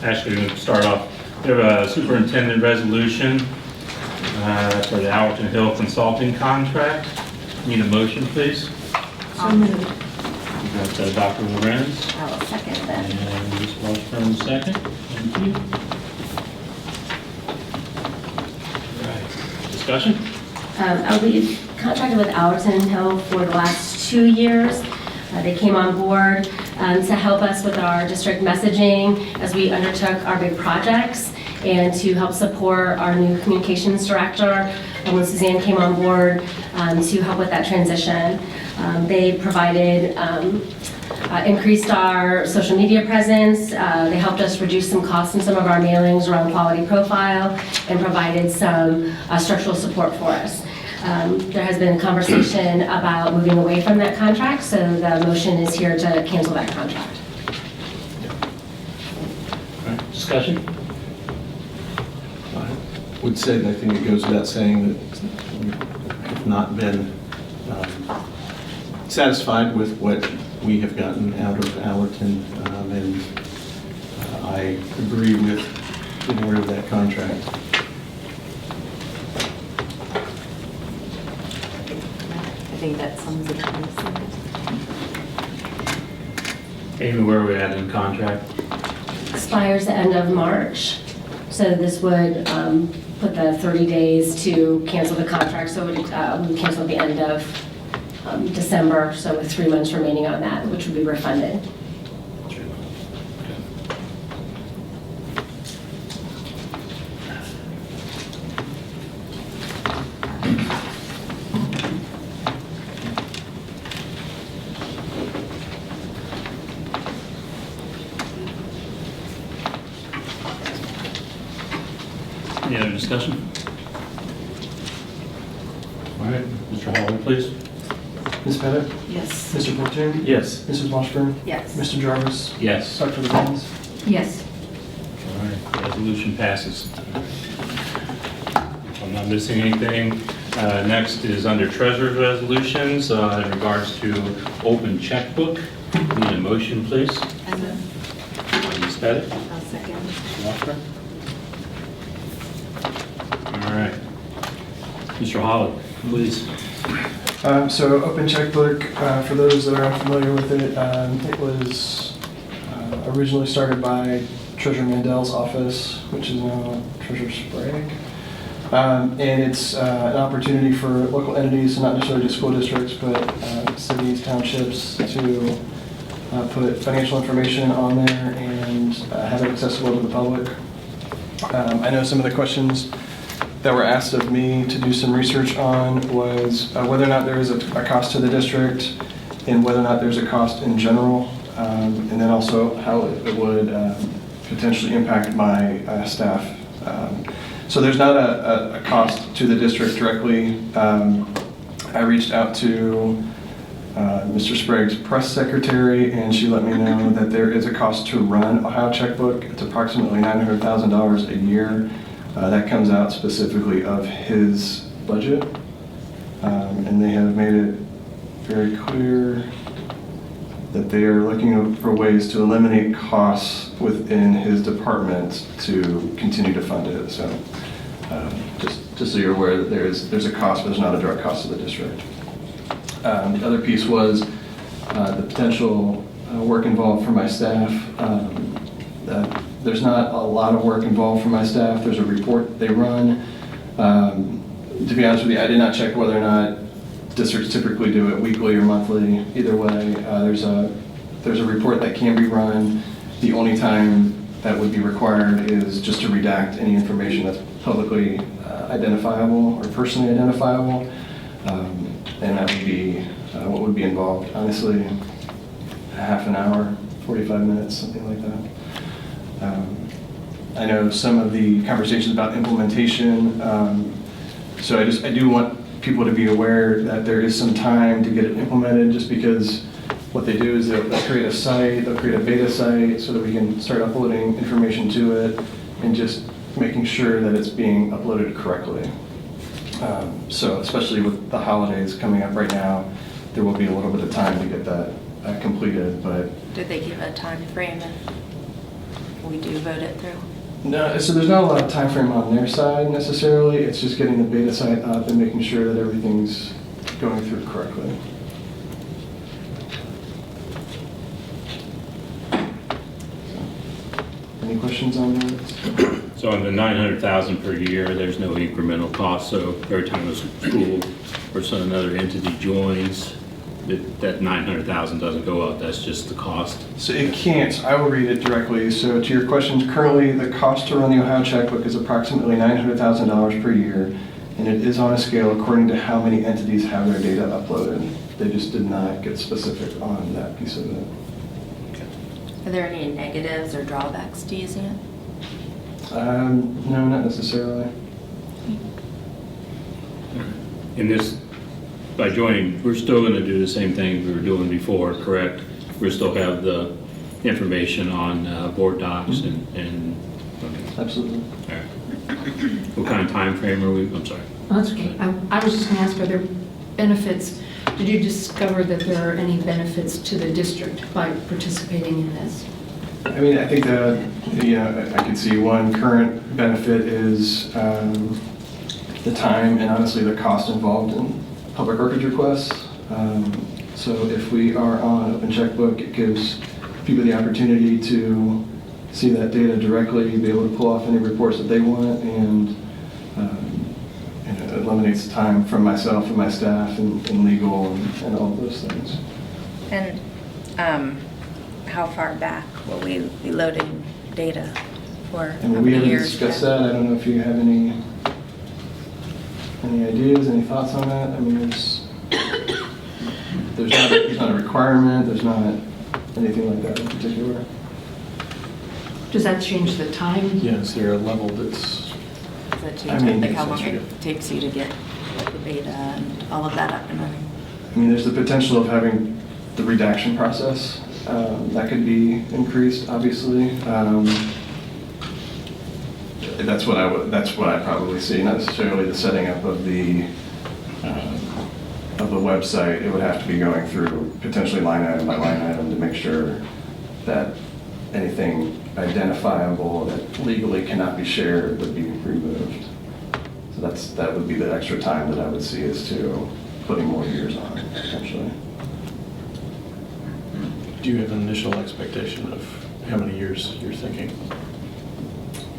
Actually, we're going to start off. We have a superintendent resolution for the Allerton Hill Consulting contract. Need a motion, please? So moved. We've got Dr. Lorenz. I will second that. And Ms. Washburn, second. Thank you. All right. Discussion? We've contracted with Allerton Hill for the last 2 years. They came on board to help us with our district messaging as we undertook our big projects and to help support our new communications director when Suzanne came on board to help with that transition. They provided, increased our social media presence. They helped us reduce some costs in some of our mailings around quality profile and provided some structural support for us. There has been conversation about moving away from that contract, so the motion is here to cancel that contract. All right. Discussion? I would say that I think it goes without saying that we have not been satisfied with what we have gotten out of Allerton, and I agree with getting rid of that contract. I think that sums it up nicely. Amy, where are we at in contract? Expires the end of March, so this would put the 30 days to cancel the contract, so it would cancel at the end of December, so with 3 months remaining on that, which would be refunded. Any other discussion? All right, Mr. Hawley, please. Ms. Pettit? Yes. Mr. Portune? Yes. Mrs. Washburn? Yes. Mr. Jarvis? Yes. Dr. Lorenz? Yes. All right, resolution passes. If I'm not missing anything, next is under Treasurer's resolutions in regards to open checkbook. Need a motion, please? I move. Ms. Pettit? I'll second. Mr. Washburn? All right. Mr. Hawley, please. So Open Checkbook, for those that are unfamiliar with it, it was originally started by Treasurer Mandel's office, which is now Treasurer Sprague. And it's an opportunity for local entities, so not necessarily just school districts, but cities, townships, to put financial information on there and have it accessible to the public. I know some of the questions that were asked of me to do some research on was whether or not there is a cost to the district and whether or not there's a cost in general, and then also how it would potentially impact my staff. So there's not a cost to the district directly. I reached out to Mr. Sprague's press secretary, and she let me know that there is a cost to run Ohio Checkbook. It's approximately $900,000 a year. That comes out specifically of his budget, and they have made it very clear that they are looking for ways to eliminate costs within his department to continue to fund it. So just so you're aware that there's a cost, but there's not a direct cost to the district. The other piece was the potential work involved for my staff. There's not a lot of work involved for my staff. There's a report they run. To be honest with you, I did not check whether or not districts typically do it weekly or monthly. Either way, there's a report that can be run. The only time that would be required is just to redact any information that's publicly identifiable or personally identifiable, and that would be what would be involved. Honestly, half an hour, 45 minutes, something like that. I know some of the conversations about implementation, so I do want people to be aware that there is some time to get it implemented, just because what they do is they'll create a site, they'll create a beta site so that we can start uploading information to it and just making sure that it's being uploaded correctly. So especially with the holidays coming up right now, there will be a little bit of time to get that completed, but... Did they give a time frame? we do vote it through? No, so there's not a lot of time frame on their side necessarily. It's just getting the beta site up and making sure that everything's going through correctly. Any questions on that? So on the 900,000 per year, there's no incremental cost, so every time a school or another entity joins, that 900,000 doesn't go up, that's just the cost? So it can't. I will read it directly. So to your question, currently the cost to run the Ohio Checkbook is approximately $900,000 per year, and it is on a scale according to how many entities have their data uploaded. They just did not get specific on that piece of it. Are there any negatives or drawbacks to using it? No, not necessarily. In this, by joining, we're still going to do the same thing we were doing before, correct? We still have the information on board docs and okay. Absolutely. All right. What kind of time frame are we, I'm sorry. Oh, that's okay. I was just going to ask, are there benefits? Did you discover that there are any benefits to the district by participating in this? I mean, I think that, I can see one current benefit is the time and honestly the cost involved in public records requests. So if we are on Open Checkbook, it gives people the opportunity to see that data directly, be able to pull off any reports that they want, and it eliminates time from myself and my staff and legal and all of those things. And how far back will we be loading data for? And we haven't discussed that. I don't know if you have any ideas, any thoughts on that. I mean, there's not a requirement. There's not anything like that in particular. Does that change the time? Yes, there a level that's, Does that change, I mean, like how it's long actually- it takes you to get the beta and all of that up and running? I mean, there's the potential of having the redaction process. That could be increased, obviously. That's what I probably see, not necessarily the setting up of the website. It would have to be going through potentially line item by line item to make sure that anything identifiable that legally cannot be shared would be removed. So that would be the extra time that I would see as to putting more years on, potentially. do you have an initial expectation of how many years you're thinking?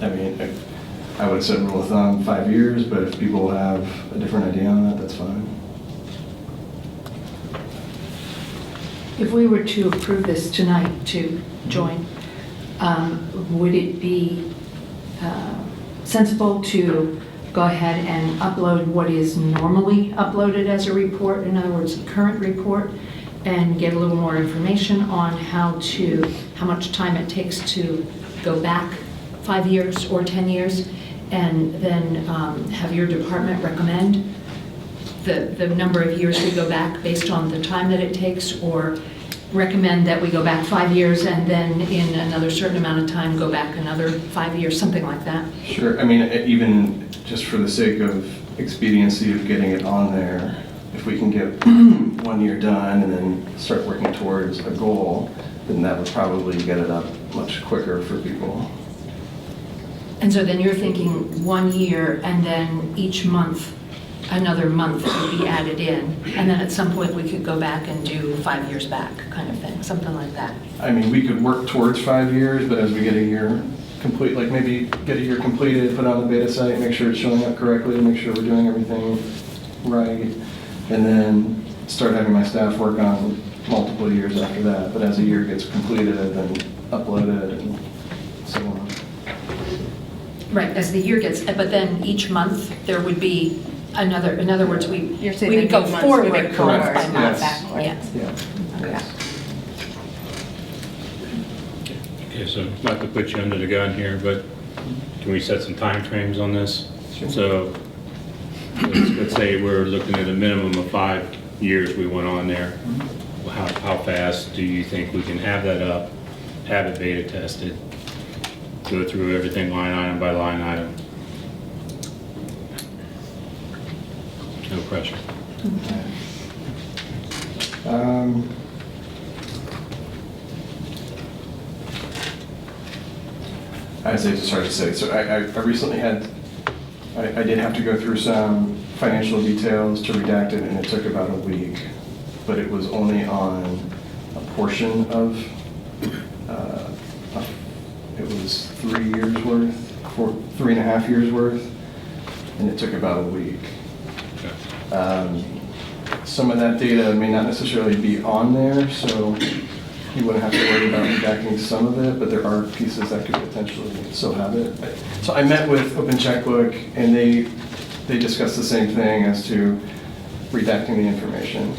I mean, I would have said rule of thumb 5 years, but if people have a different idea on that, that's fine. If we were to approve this tonight to join, would it be sensible to go ahead and upload what is normally uploaded as a report, in other words, the current report, and get a little more information on how much time it takes to go back 5 years or 10 years, and then have your department recommend the number of years we go back based on the time that it takes, or recommend that we go back 5 years and then in another certain amount of time go back another 5 years, something like that? Sure. I mean, even just for the sake of expediency of getting it on there, if we can get 1 year done and then start working towards a goal, then that would probably get it up much quicker for people. And so then you're thinking 1 year, and then each month, another month would be added in, and then at some point we could go back and do 5 years back, kind of thing, something like that. I mean, we could work towards 5 years, but as we get a year complete, like maybe get a year completed, put it on the beta site, make sure it's showing up correctly, make sure we're doing everything right, and then start having my staff work on multiple years after that. But as a year gets completed, then upload it and so on. Right, as the year gets, but then each month there would be another, in other words, we You're saying would go the months forward moving month forward, by not month. backward. Yes. Yeah. Okay. Okay, so not to put you under the gun here, but can we set some time frames on this? Sure. So let's say we're looking at a minimum of 5 years we went on there. How fast do you think we can have that up, have it beta tested, go through everything line item by line item? No pressure. As I just started to say, so I recently I did have to go through some financial details to redact it, and it took about a week, but it was only on a portion of, it was 3 years worth, 3.5 years worth, and it took about a week. Some of that data may not necessarily be on there, so you wouldn't have to worry about redacting some of it, but there are pieces that could potentially still have it. So I met with Open Checkbook, and they discussed the same thing as to redacting the information.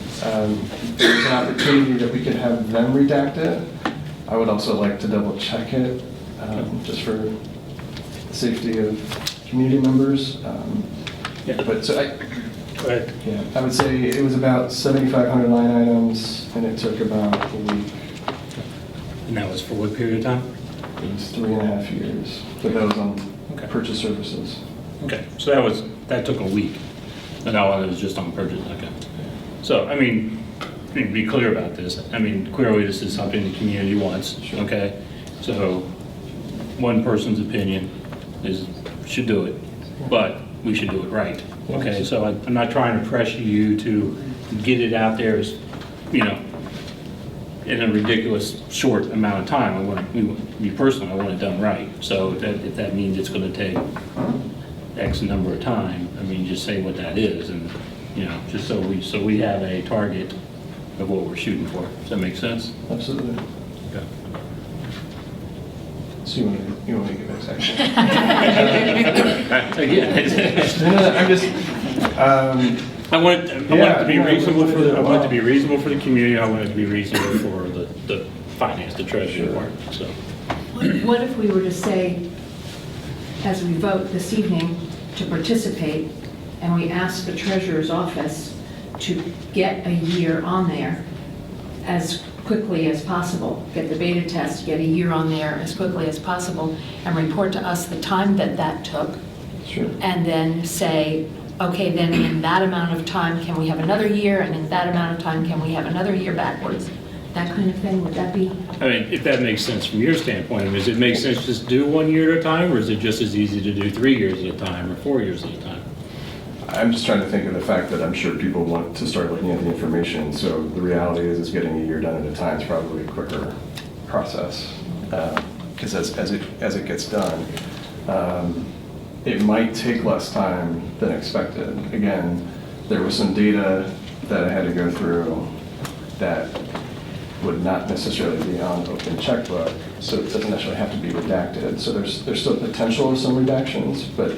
There's an opportunity that we could have them redact it. I would also like to double check it, just for the safety of community members. But so Go ahead. yeah, I would say it was about 7,500 line items, and it took about a week. And that was for what period of time? It was 3.5 years, but that was on Okay. purchase services. Okay, so that took a week, and that one was just on purchase, okay. So, I mean, to be clear about this, I mean, clearly this is something the community wants, Sure. okay? So, one person's opinion should do it, but we should do it right, okay? So I'm not trying to pressure you to get it out there as, you know, in a ridiculous short amount of time. Me personally, I want it done right. So if that means it's going to take X number of time, I mean, just say what that is, and you know, just so we have a target of what we're shooting for. Does that make sense? Absolutely. Okay. So you want to give an example? Again, No, I'm just, I want it to be reasonable for the. I want it to be reasonable for the community. I want it to be reasonable for the finance, the treasury department. So. What if we were to say, as we vote this evening to participate, and we ask the treasurer's office to get a year on there as quickly as possible, get the beta test, get a year on there as quickly as possible, and report to us the time that took, sure. and then say, okay, then in that amount of time, can we have another year, and in that amount of time, can we have another year backwards? That kind of thing, would that be? I mean, if that makes sense from your standpoint, I mean, does it make sense to just do 1 year at a time, or is it just as easy to do 3 years at a time or 4 years at a time? I'm just trying to think of the fact that I'm sure people want to start looking at the information. So the reality is getting a year done at a time is probably a quicker process. Because as it gets done, it might take less time than expected. Again, there was some data that I had to go through that would not necessarily be on Open Checkbook, so it doesn't necessarily have to be redacted. So there's still potential of some redactions, but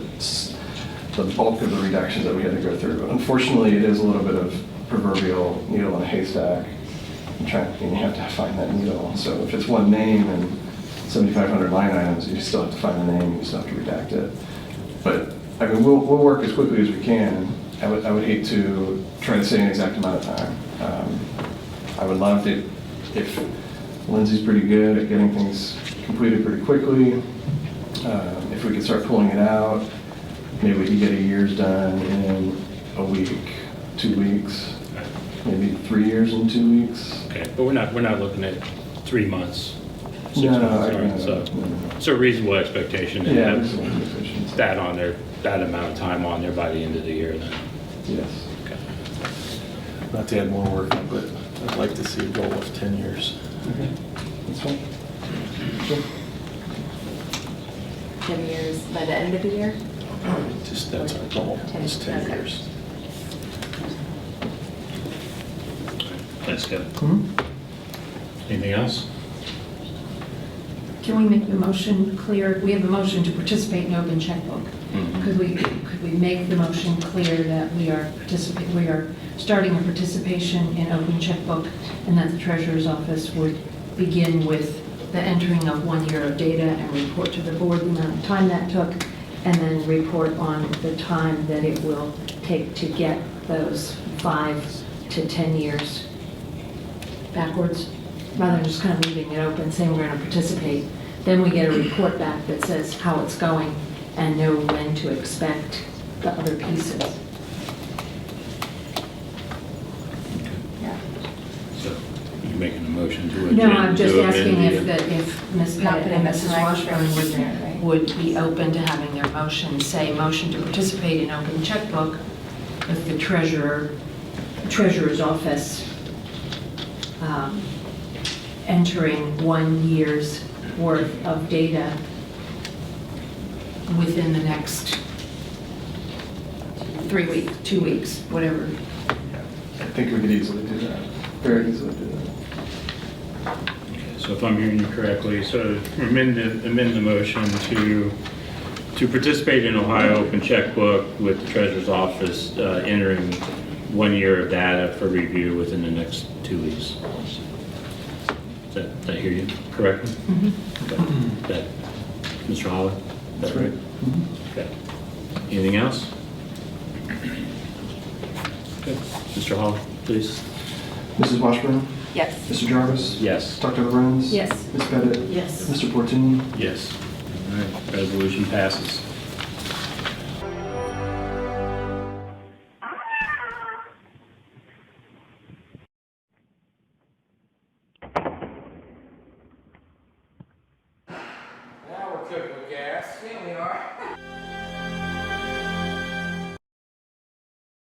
the bulk of the redactions that we had to go through. Unfortunately, it is a little bit of proverbial needle in a haystack. You have to find that needle. So if it's one name and 7,500 line items, you still have to find the name, you still have to redact it. But I mean, we'll work as quickly as we can. I would hate to try to say an exact amount of time. I would love it if Lindsay's pretty good at getting things completed pretty quickly. If we could start pulling it out, maybe we could get a year's done in a week, 2 weeks, maybe 3 years in 2 weeks. Okay, but we're not looking at 3 months. 6 No, months, no, right? So it's a reasonable expectation to Yeah, have reasonable expectations. that on there, that amount of time on there by the end of the year then. Yes. Okay. Not to add more work, but I'd like to see a goal of 10 years. Okay, that's fine. Sure. 10 years by the end of the year? Just, that's our goal, is 10 Okay. years. That's good. Mhm. Anything else? Can we make the motion clear? We have a motion to participate in Open Checkbook. Mhm. Could we make the motion clear that we are starting a participation in Open Checkbook, and that the treasurer's office would begin with the entering of 1 year of data and report to the board the amount of time that took, and then report on the time that it will take to get those 5 to 10 years backwards, rather than just kind of leaving it open, saying we're going to participate. Then we get a report back that says how it's going and know when to expect the other pieces. Yeah. So you're making a motion to No, I'm just amend asking the- if Ms. Not Pettit putting and the Mrs. time Washburn frame in would there, right? would be open to having their motion say, motion to participate in open checkbook with the treasurer's office entering 1 year's worth of data within the next 3 weeks, 2 weeks, whatever. I think we could easily do that, very easily do that. So if I'm hearing you correctly, so amend the motion to participate in Ohio Open Checkbook with the Treasurer's Office entering 1 year of data for review within the next 2 weeks. Did I hear you correctly? Mm-hmm. Okay. Mr. Hawley? That's right. Okay. Anything else? Okay. Mr. Hawley, please. Mrs. Washburn? Yes. Mr. Jarvis? Yes. Dr. Lorenz? Yes. Ms. Pettit? Yes. Mr. Portune? Yes. All right, resolution passes. Now we're cooking with gas. Yeah, we are.